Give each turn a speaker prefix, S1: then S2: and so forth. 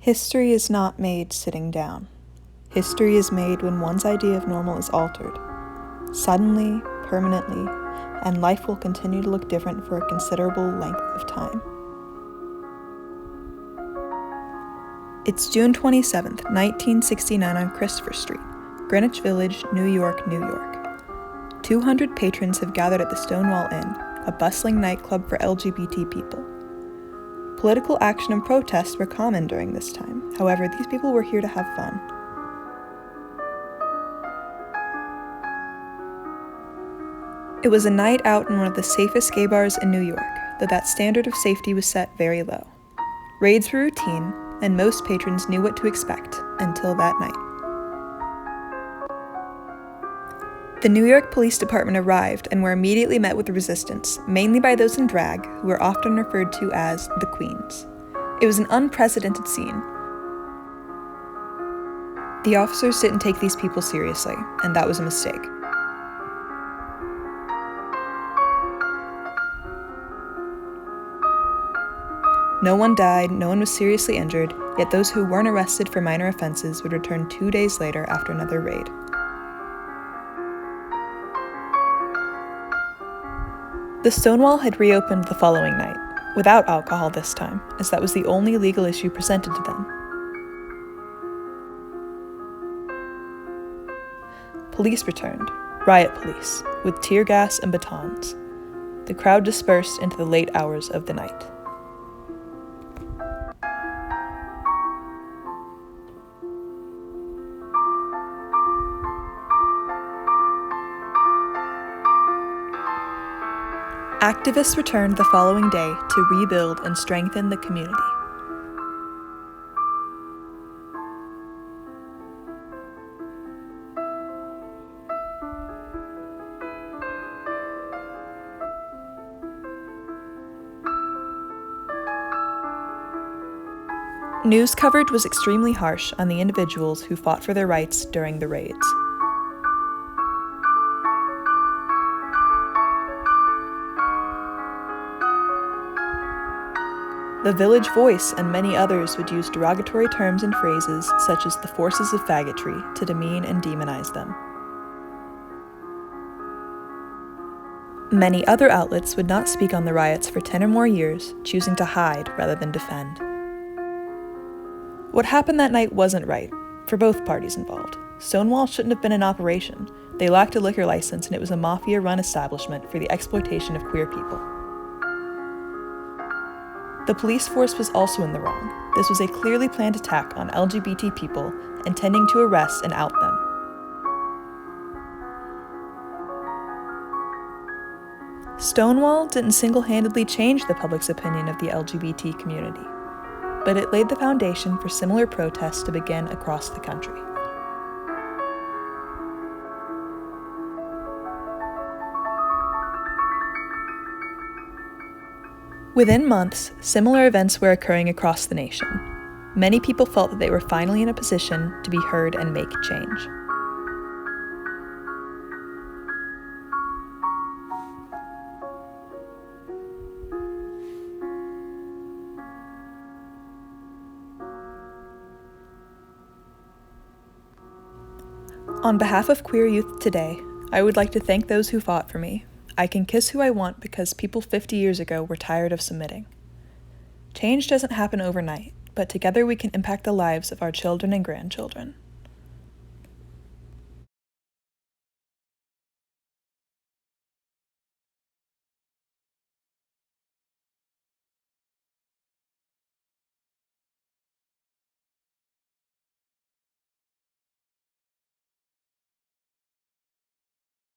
S1: History is not made sitting down. History is made when one's idea of normal is altered, suddenly, permanently, and life will continue to look different for a considerable length of time. It's June 27th, 1969 on Christopher Street, Greenwich Village, New York, New York. 200 patrons have gathered at the Stonewall Inn, a bustling nightclub for LGBT people. Political action and protests were common during this time. However, these people were here to have fun. It was a night out in one of the safest gay bars in New York, though that standard of safety was set very low. Raids were routine, and most patrons knew what to expect until that night. The New York Police Department arrived and were immediately met with resistance, mainly by those in drag, who were often referred to as the Queens. It was an unprecedented scene. The officers didn't take these people seriously, and that was a mistake. No one died, no one was seriously injured, yet those who weren't arrested for minor offenses would return 2 days later after another raid. The Stonewall had reopened the following night, without alcohol this time, as that was the only legal issue presented to them. Police returned, riot police, with tear gas and batons. The crowd dispersed into the late hours of the night. Activists returned the following day to rebuild and strengthen the community. News coverage was extremely harsh on the individuals who fought for their rights during the raids. The Village Voice and many others would use derogatory terms and phrases such as the forces of faggotry to demean and demonize them. Many other outlets would not speak on the riots for 10 or more years, choosing to hide rather than defend. What happened that night wasn't right, for both parties involved. Stonewall shouldn't have been in operation. They lacked a liquor license, and it was a mafia-run establishment for the exploitation of queer people. The police force was also in the wrong. This was a clearly planned attack on LGBT people, intending to arrest and out them. Stonewall didn't single-handedly change the public's opinion of the LGBT community, but it laid the foundation for similar protests to begin across the country. Within months, similar events were occurring across the nation. Many people felt that they were finally in a position to be heard and make change. On behalf of queer youth today, I would like to thank those who fought for me. I can kiss who I want because people 50 years ago were tired of submitting. Change doesn't happen overnight, but together we can impact the lives of our children and grandchildren.